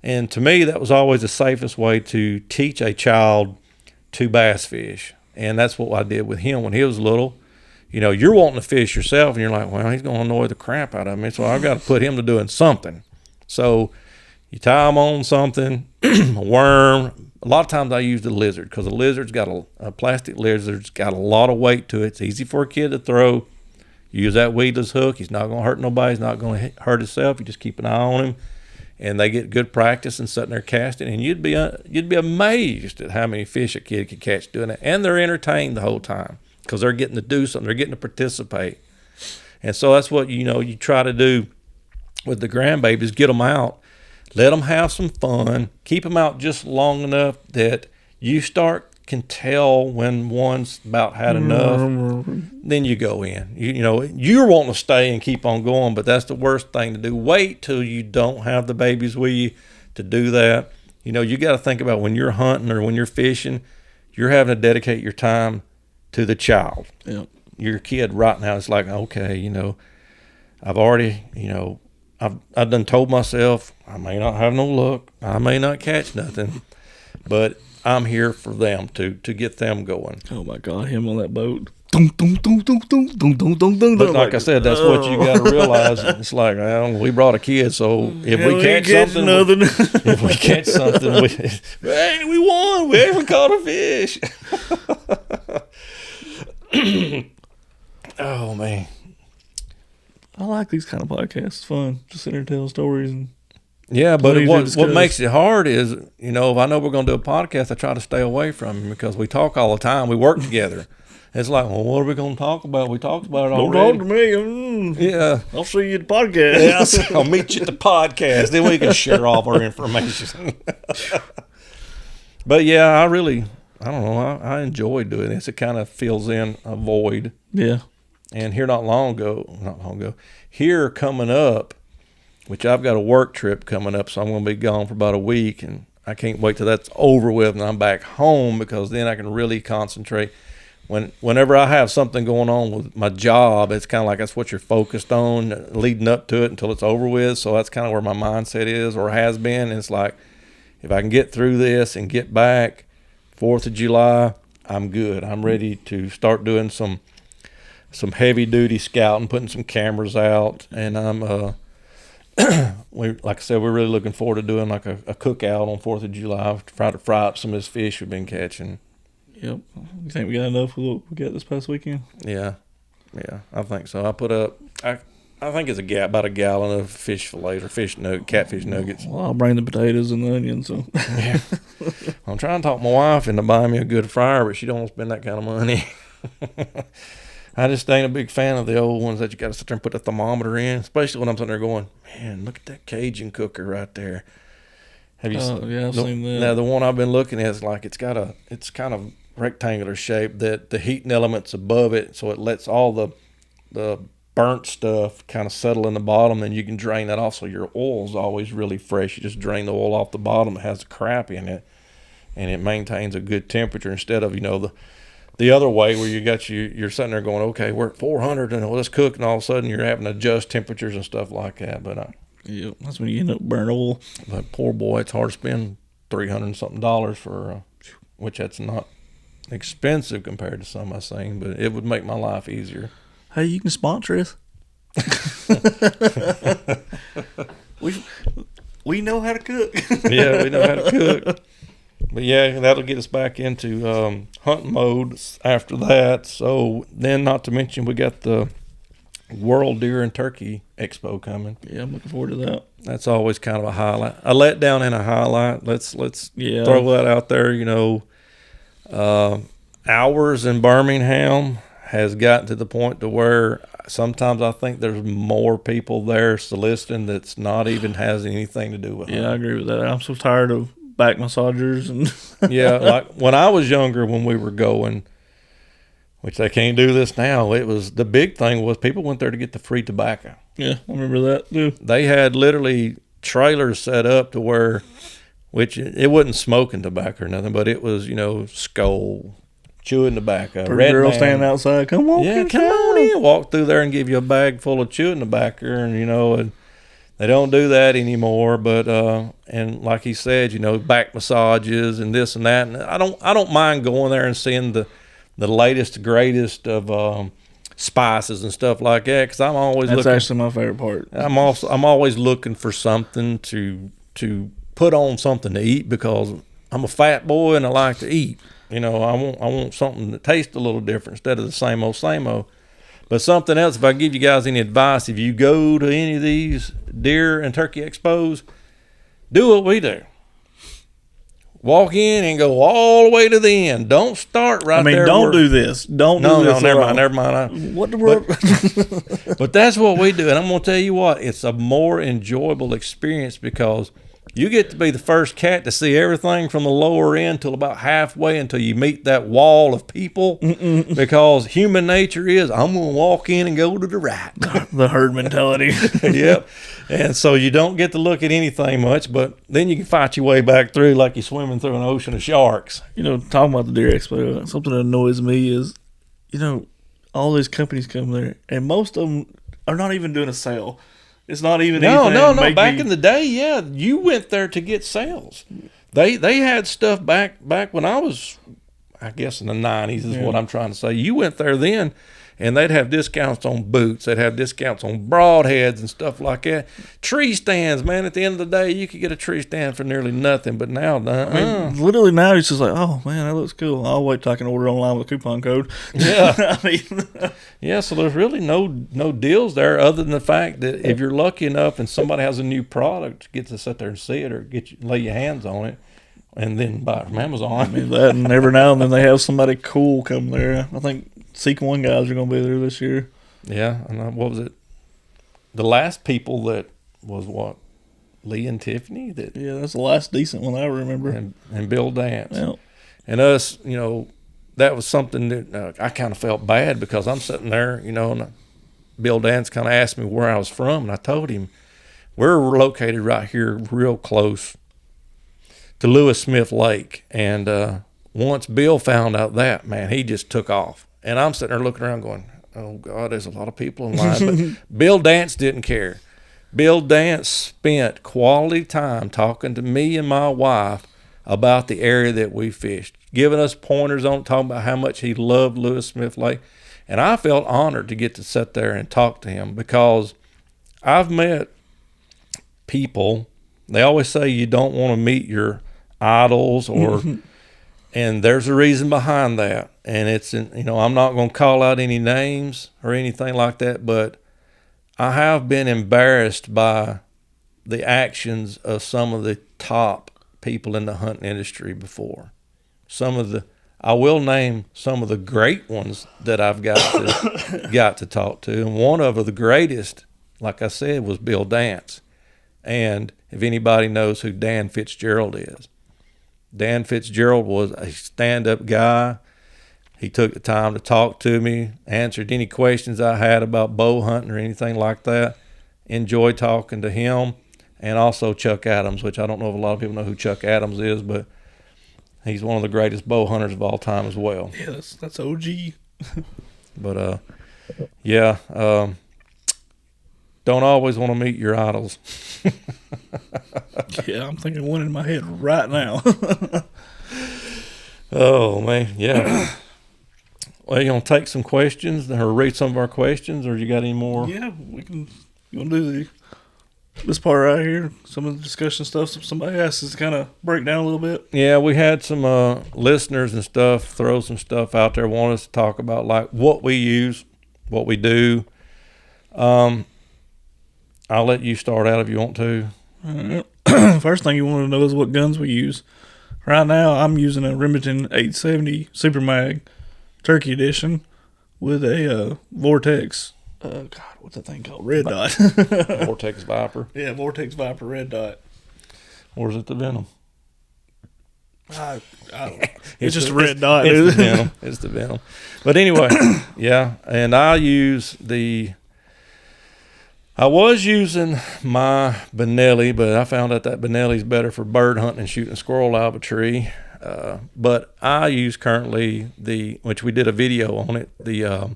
And to me, that was always the safest way to teach a child to bass fish. And that's what I did with him when he was little. You're wanting to fish yourself, and you're like, well, he's going to annoy the crap out of me, so I've got to put him to doing something. So you tie him on something, a worm. A lot of times I use the lizard, because a lizard's got a plastic lizard's got a lot of weight to it. It's easy for a kid to throw. You use that weedless hook. He's not going to hurt nobody. He's not going to hurt himself. You just keep an eye on him. and they get good practice and sitting there casting, and you'd be amazed at how many fish a kid could catch doing it, and they're entertained the whole time because they're getting to do something, they're getting to participate, and so that's what you try to do with the grandbabies: get them out, let them have some fun, keep them out just long enough that you can tell when one's about had enough. Then you go in. You're wanting to stay and keep on going, but that's the worst thing to do. Wait till you don't have the babies with you to do that. You got to think about when you're hunting or when you're fishing, you're having to dedicate your time to the child. Yep. Your kid right now is like, okay, I've already, I've done told myself I may not have no luck, I may not catch nothing, but I'm here for them to get them going. Oh my God, him on that boat. But like I said, that's what you got to realize. It's like, well, we brought a kid, so if we catch something, hey, we won. We haven't caught a fish. Oh man, I like these kind of podcasts. It's fun. Just sit there and tell stories and. Yeah, but what makes it hard is, if I know we're going to do a podcast, I try to stay away from him because we talk all the time. We work together. It's like, well, what are we going to talk about? We talked about it already. Don't talk to me. Yeah. I'll see you at the podcast. Yeah, I'll meet you at the podcast. Then we can share all our information. But yeah, I don't know. I enjoy doing this. It kind of fills in a void. Yeah. And here not long ago, here coming up, which I've got a work trip coming up, so I'm going to be gone for about a week, and I can't wait till that's over with and I'm back home, because then I can really concentrate. Whenever I have something going on with my job, it's kind of like that's what you're focused on leading up to it until it's over with. So that's kind of where my mindset is, or has been. And it's like, if I can get through this and get back 4th of July, I'm good. I'm ready to start doing some heavy duty scouting, putting some cameras out, and I'm like I said, we're really looking forward to doing like a cookout on 4th of July to try to fry up some of this fish we've been catching. Yep. You think we got enough with what we got this past weekend? Yeah, I think so. I put up, I think it's about a gallon of fish fillets or catfish nuggets. Well, I'll bring the potatoes and the onions. So. Yeah. I'm trying to talk my wife into buying me a good fryer, but she don't want to spend that kind of money. I just ain't a big fan of the old ones that you got to sit there and put the thermometer in, especially when I'm sitting there going, man, look at that Cajun cooker right there. Have you seen? Yeah, I've seen that. Now, the one I've been looking at is like it's kind of rectangular shape, that the heating element's above it, so it lets all the burnt stuff kind of settle in the bottom, and you can drain that off, so your oil's always really fresh. You just drain the oil off the bottom. It has the crap in it, and it maintains a good temperature instead of, the other way where you're sitting there going, okay, we're at 400 and let's cook, and all of a sudden you're having to adjust temperatures and stuff like that. But yep, that's when you end up burning oil. But poor boy, it's hard to spend $300 and something for, which that's not expensive compared to some I've seen, but it would make my life easier. Hey, you can sponsor us. we know how to cook. Yeah, we know how to cook. But yeah, that'll get us back into hunting mode after that. So then, not to mention, we got the World Deer and Turkey Expo coming. Yeah, I'm looking forward to that. That's always kind of a highlight, a letdown and a highlight. Let's throw that out there. Ours in Birmingham has gotten to the point to where sometimes I think there's more people there soliciting that's not even has anything to do with it. Yeah, I agree with that. I'm so tired of back massagers and yeah, like when I was younger, when we were going, which they can't do this now, it was the big thing was people went there to get the free tobacco. Yeah, I remember that too. They had literally trailers set up to where, which it wasn't smoking tobacco or nothing, but it was, skull, chewing tobacco. Pretty girl standing outside, come on in, walk through there and give you a bag full of chewing tobacco, and and they don't do that anymore. But and like he said, back massages and this and that. And I don't mind going there and seeing the latest, greatest of spices and stuff like that, because I'm always That's actually my favorite part. I'm always looking for something to put on something to eat, because I'm a fat boy and I like to eat. I want something that tastes a little different instead of the same old. But something else, if I give you guys any advice, if you go to any of these deer and turkey expos, Do what we do. Walk in and go all the way to the end. Don't start right there. Don't do this. Don't do this. No, never mind. What the world? But that's what we do. And I'm going to tell you what, it's a more enjoyable experience because you get to be the first cat to see everything from the lower end till about halfway until you meet that wall of people. Because human nature is, I'm going to walk in and go to the right. The herd mentality. Yep. And so you don't get to look at anything much, but then you can fight your way back through like you're swimming through an ocean of sharks. Talking about the Deer Expo, something that annoys me is, all these companies come there, and most of them are not even doing a sale. It's not even no. Back in the day, yeah, you went there to get sales. They had stuff back when I was, I guess, in the 90s is what I'm trying to say. You went there then, and they'd have discounts on boots. They'd have discounts on broadheads and stuff like that. Tree stands, man. At the end of the day, you could get a tree stand for nearly nothing. But now, literally now, it's just like, oh man, that looks cool. I'll wait till I can order online with a coupon code. Yeah, yeah. So there's really no deals there, other than the fact that if you're lucky enough and somebody has a new product, get to sit there and see it or lay your hands on it, and then buy it from Amazon. That, and every now and then they have somebody cool come there. I think Seek One guys are going to be there this year. Yeah, and what was it? The last people that was what? Lee and Tiffany? Yeah, that's the last decent one I remember. And Bill Dance. Yeah. And us, that was something that I kind of felt bad because I'm sitting there, and Bill Dance kind of asked me where I was from, and I told him, we're located right here real close to Lewis Smith Lake. And once Bill found out that, man, he just took off. And I'm sitting there looking around going, oh, God, there's a lot of people in line. But Bill Dance didn't care. Bill Dance spent quality time talking to me and my wife about the area that we fished, giving us pointers on, talking about how much he loved Lewis Smith Lake. And I felt honored to get to sit there and talk to him because I've met people, they always say you don't want to meet your idols or and there's a reason behind that. And it's, I'm not going to call out any names or anything like that, but I have been embarrassed by the actions of some of the top people in the hunting industry before. I will name some of the great ones that I've got to talk to. And one of the greatest, like I said, was Bill Dance. And if anybody knows who Dan Fitzgerald is, Dan Fitzgerald was a stand-up guy. He took the time to talk to me, answered any questions I had about bow hunting or anything like that. Enjoyed talking to him. And also Chuck Adams, which I don't know if a lot of people know who Chuck Adams is, but he's one of the greatest bow hunters of all time as well. Yeah, that's OG. But, don't always want to meet your idols. Yeah, I'm thinking one in my head right now. Oh, man, yeah. Well, you going to take some questions or read some of our questions, or you got any more? Yeah, we can. You want to do this part right here? Some of the discussion stuff. Somebody asked us to kind of break down a little bit. Yeah, we had some listeners and stuff throw some stuff out there, want us to talk about like what we use, what we do. I'll let you start out if you want to. First thing you want to know is what guns we use. Right now, I'm using a Remington 870 Super Mag Turkey Edition with a Vortex. God, what's that thing called? Red Dot. Vortex Viper. Yeah, Vortex Viper Red Dot. Or is it the Venom? I don't know. It's just a red dot. It's the Venom. It's the Venom. But anyway, yeah, and I was using my Benelli, but I found out that Benelli's better for bird hunting and shooting a squirrel out of a tree. But I use currently which we did a video on it, the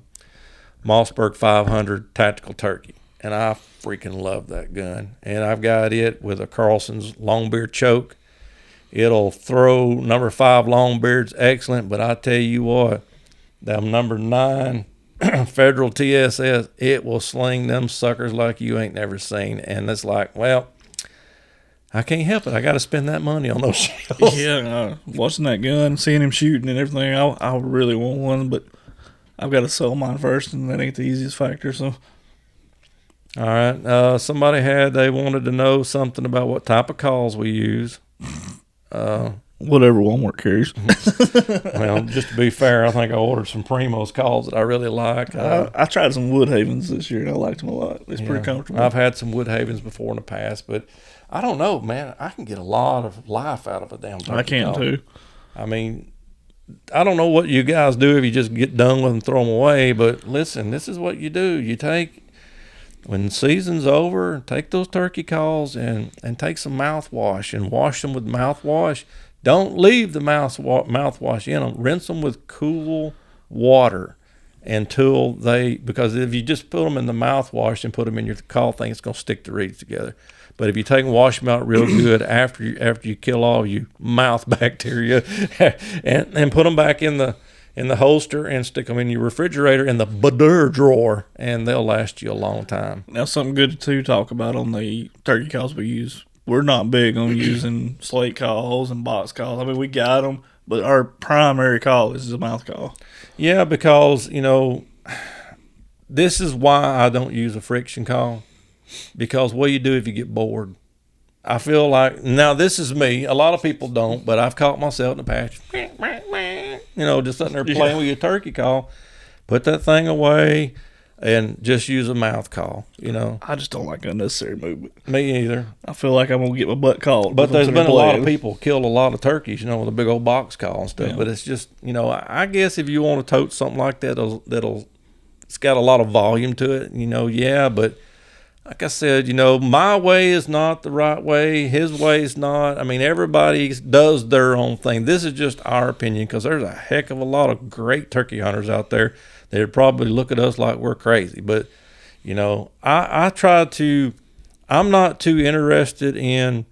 Mossberg 500 Tactical Turkey. And I freaking love that gun. And I've got it with a Carlson's Longbeard choke. It'll throw number 5 Longbeards excellent, but I tell you what, that number 9 Federal TSS, it will sling them suckers like you ain't never seen. And it's like, well, I can't help it. I got to spend that money on those shells. Yeah, watching that gun, seeing him shooting and everything, I really want one, but I've got to sell mine first, and that ain't the easiest factor. So, All right. Somebody they wanted to know something about what type of calls we use. Whatever Walmart carries. Well, just to be fair, I think I ordered some Primo's calls that I really like. I tried some Woodhavens this year, and I liked them a lot. It's pretty comfortable. I've had some Woodhavens before in the past, but I don't know, man. I can get a lot of life out of a damn turkey I can call. too. I mean, I don't know what you guys do if you just get done with them, throw them away. But listen, this is what you do. You take, when the season's over, take those turkey calls and take some mouthwash and wash them with mouthwash. Don't leave the mouthwash in them. Rinse them with cool water because if you just put them in the mouthwash and put them in your call thing, it's going to stick the reeds together. But if you take and wash them out real good after you kill all you mouth bacteria and put them back in the holster and stick them in your refrigerator in the butter drawer, and they'll last you a long time. Now, something good to talk about on the turkey calls we use. We're not big on using slate calls and box calls. I mean, we got them, but our primary call is a mouth call. Yeah, because, this is why I don't use a friction call. Because what do you do if you get bored? I feel like, now this is me. A lot of people don't, but I've caught myself in the past. Just sitting there playing with your turkey call. Put that thing away and just use a mouth call, I just don't like unnecessary movement. Me either. I feel like I'm going to get my butt called. But there's been a lot of people killed a lot of turkeys, with a big old box call and stuff. Yeah. But it's just, I guess if you want to tote something like that, it's got a lot of volume to it, but like I said, my way is not the right way. His way is not. I mean, everybody does their own thing. This is just our opinion because there's a heck of a lot of great turkey hunters out there that would probably look at us like we're crazy. But, I'm not too interested in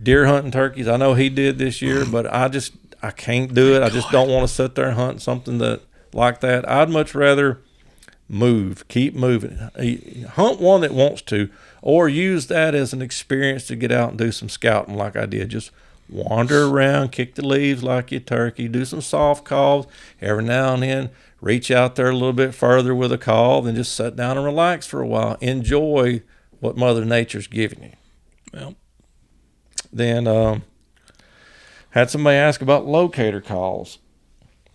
deer hunting turkeys. I know he did this year, but I can't do it. I just don't want to sit there and hunt something like that. I'd much rather keep moving, hunt one that wants to, or use that as an experience to get out and do some scouting like I did. Just wander around, kick the leaves like your turkey, do some soft calls every now and then, reach out there a little bit further with a call, then just sit down and relax for a while. Enjoy what Mother Nature's giving you. Well, then had somebody ask about locator calls.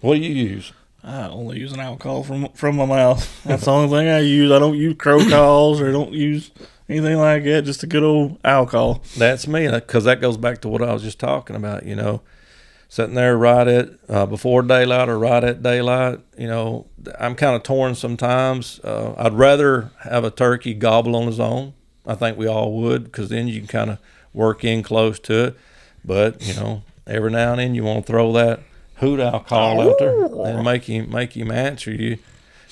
What do you use? I only use an owl call from my mouth. That's the only thing I use. I don't use crow calls or don't use anything like that. Just a good old owl call. That's me, because that goes back to what I was just talking about. Sitting there right at before daylight or right at daylight. I'm kind of torn sometimes. I'd rather have a turkey gobble on his own. I think we all would, because then you can kind of work in close to it. But every now and then you want to throw that hoot owl call out there and make him answer you,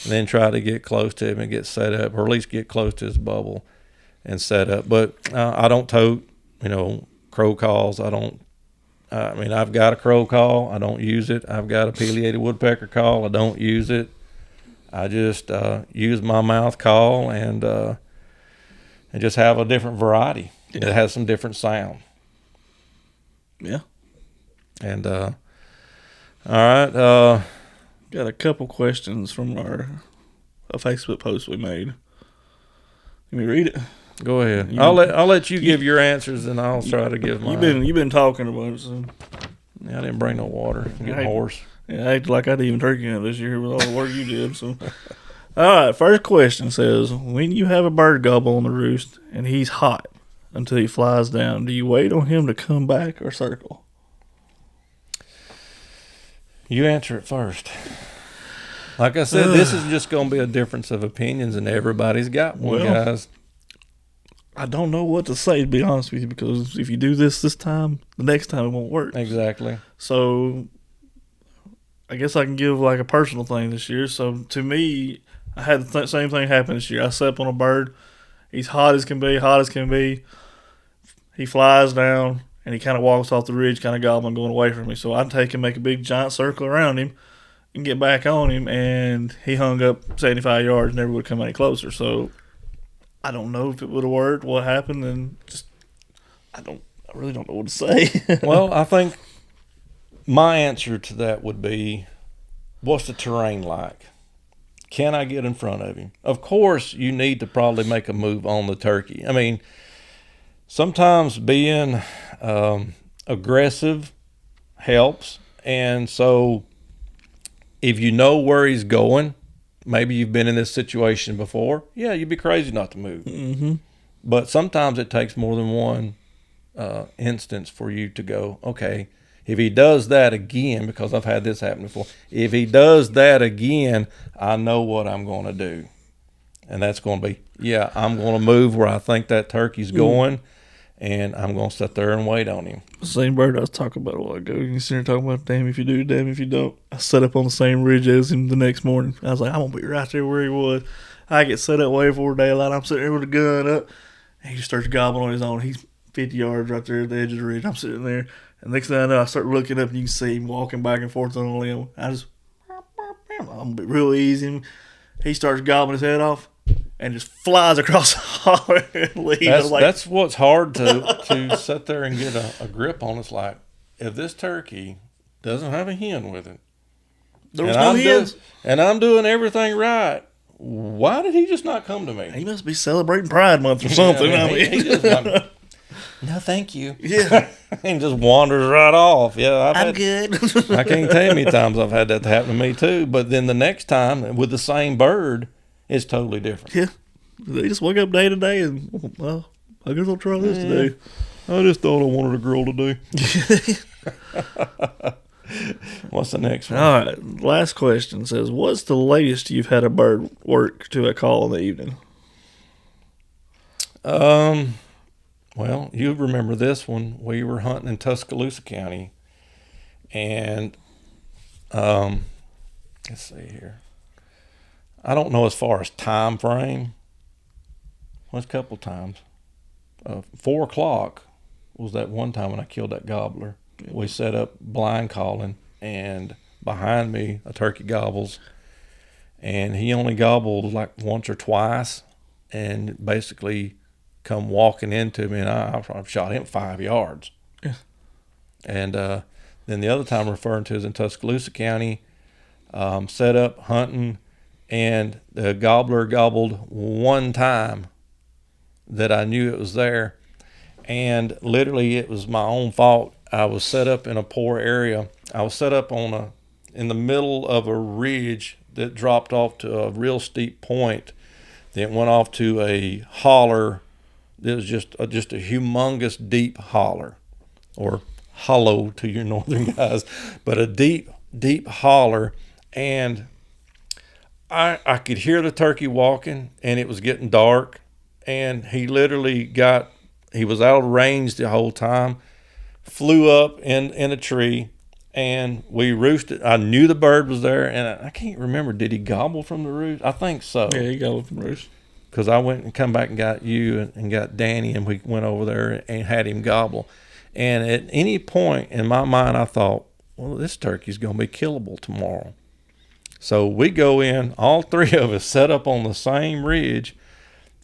and then try to get close to him and get set up, or at least get close to his bubble and set up. But I don't tote, crow calls. I've got a crow call. I don't use it. I've got a pileated woodpecker call. I don't use it. I just use my mouth call and just have a different variety. Yeah. It has some different sound. Yeah. And all right. Got a couple questions from a Facebook post we made. Let me read it. Go ahead. I'll let you give your answers, and I'll try to give mine. You've been talking about it, so. Yeah, I didn't bring no water. I'm getting hoarse. Yeah, I acted like I didn't even turkey hunt this year with all the work you did. So, all right. First question says: when you have a bird gobble on the roost and he's hot until he flies down, do you wait on him to come back or circle? You answer it first. Like I said, this is just going to be a difference of opinions, and everybody's got one, guys. I don't know what to say, to be honest with you, because if you do this time, the next time it won't work. Exactly. So I guess I can give like a personal thing this year. So to me, I had the same thing happen this year. I slept on a bird. He's hot as can be. He flies down. And he kind of walks off the ridge, kind of gobbling, going away from me. So I take him, make a big giant circle around him, and get back on him. And he hung up 75 yards, never would come any closer. So I don't know if it would have worked, what happened, and I really don't know what to say. Well, I think my answer to that would be, what's the terrain like? Can I get in front of him? Of course, you need to probably make a move on the turkey. I mean, sometimes being aggressive helps. And so if you know where he's going, maybe you've been in this situation before, yeah, you'd be crazy not to move. Mm-hmm. But sometimes it takes more than one instance for you to go, okay, if he does that again, because I've had this happen before, if he does that again, I know what I'm going to do. And that's going to be, yeah, I'm going to move where I think that turkey's going, and I'm going to sit there and wait on him. Same bird I was talking about a while ago. You sit there talking about, damn if you do, damn if you don't. I set up on the same ridge as him the next morning. I was like, I'm going to be right there where he was. I get set up way before daylight. I'm sitting there with a gun up. And he starts gobbling on his own. He's 50 yards right there at the edge of the ridge. I'm sitting there. And next thing I know, I start looking up and you can see him walking back and forth on a limb. I'm going to be real easy. He starts gobbling his head off and just flies across the holler and leaves. That's what's hard to sit there and get a grip on. It's like, if this turkey doesn't have a hen with it, there was no hens, and I'm doing everything right, why did he just not come to me? He must be celebrating Pride Month or something. Yeah, he just not, no, thank you. Yeah. And just wanders right off. Yeah, I'm good. I can't tell you how many times I've had that happen to me too. But then the next time with the same bird, it's totally different. Yeah. They just wake up day to day and, well, I guess I'll try this today. I just thought I wanted a girl to do. What's the next one? All right. Last question says, what's the latest you've had a bird work to a call in the evening? Well, you remember this one. We were hunting in Tuscaloosa County, and let's see here. I don't know as far as time frame. Well, a couple times. 4 o'clock was that one time when I killed that gobbler. We set up blind calling, and behind me a turkey gobbles, and he only gobbled like once or twice, and basically come walking into me, and I've shot him 5 yards. Yeah. And then the other time I'm referring to is in Tuscaloosa County, set up hunting, and the gobbler gobbled one time that I knew it was there, and literally it was my own fault. I was set up in a poor area. I was set up in the middle of a ridge that dropped off to a real steep point. Then it went off to a holler. It was just a humongous deep holler, or hollow to your northern guys, but a deep holler. And I could hear the turkey walking, and it was getting dark, and he was out of range the whole time, flew up in a tree, and we roosted. I knew the bird was there, and I can't remember, did he gobble from the roost? I think so. Yeah, he gobbled from the roost. Because I went and come back and got you and got Danny, and we went over there and had him gobble. And at any point in my mind, I thought, well, this turkey's going to be killable tomorrow. So we go in, all three of us set up on the same ridge.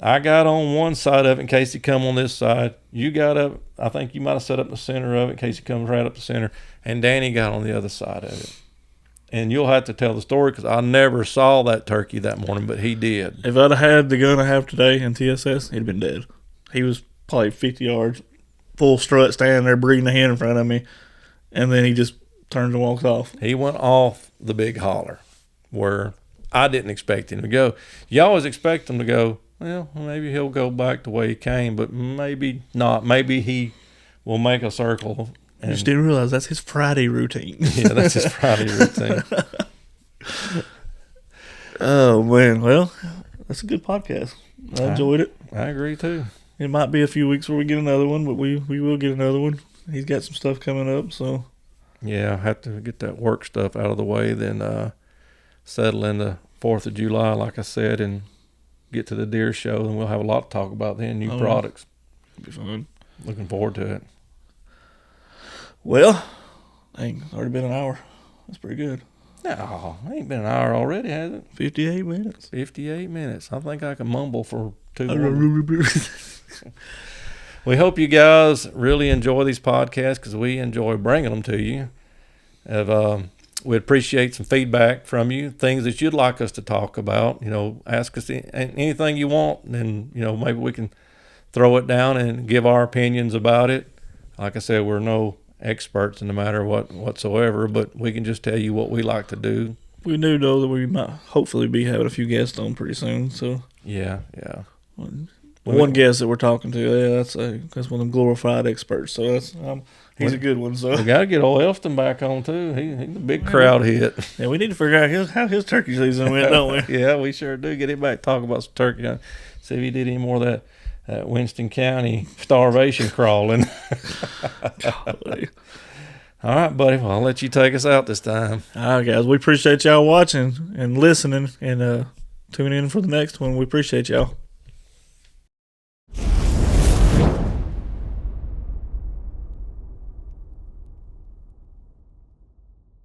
I got on one side of it in case he come on this side. You got up, I think you might have set up in the center of it in case he comes right up the center. And Danny got on the other side of it. And you'll have to tell the story because I never saw that turkey that morning, but he did. If I'd have had the gun I have today in TSS, he'd have been dead. He was probably 50 yards, full strut, standing there breathing a hen in front of me, and then he just turns and walks off. He went off the big holler where I didn't expect him to go. You always expect him to go, well, maybe he'll go back the way he came, but maybe not. Maybe he will make a circle. I just didn't realize that's his Friday routine. Yeah, that's his Friday routine. Oh, man. Well, that's a good podcast. I enjoyed it. I agree, too. It might be a few weeks before we get another one, but we will get another one. He's got some stuff coming up, so. Yeah, I have to get that work stuff out of the way, then settle in the 4th of July, like I said, and get to the deer show, and we'll have a lot to talk about then, new products. It'll be fun. Looking forward to it. Well, dang, it's already been an hour. That's pretty good. No, it ain't been an hour already, has it? 58 minutes. 58 minutes. I think I can mumble for 2 more. We hope you guys really enjoy these podcasts because we enjoy bringing them to you. we'd appreciate some feedback from you, things that you'd like us to talk about. Ask us anything you want, and maybe we can throw it down and give our opinions about it. Like I said, we're no experts in the matter whatsoever, but we can just tell you what we like to do. We do know that we might hopefully be having a few guests on pretty soon. So yeah. One guest that we're talking to, that's one of them glorified experts. So he's a good one. So we got to get old Elston back on too. He's a big crowd hit. Yeah, we need to figure out how his turkey season went, don't we? Yeah, we sure do. Get him back, talk about some turkey. See if he did any more of that Winston County starvation crawling. All right, buddy. Well, I'll let you take us out this time. All right, guys. We appreciate y'all watching and listening, and tuning in for the next one. We appreciate y'all.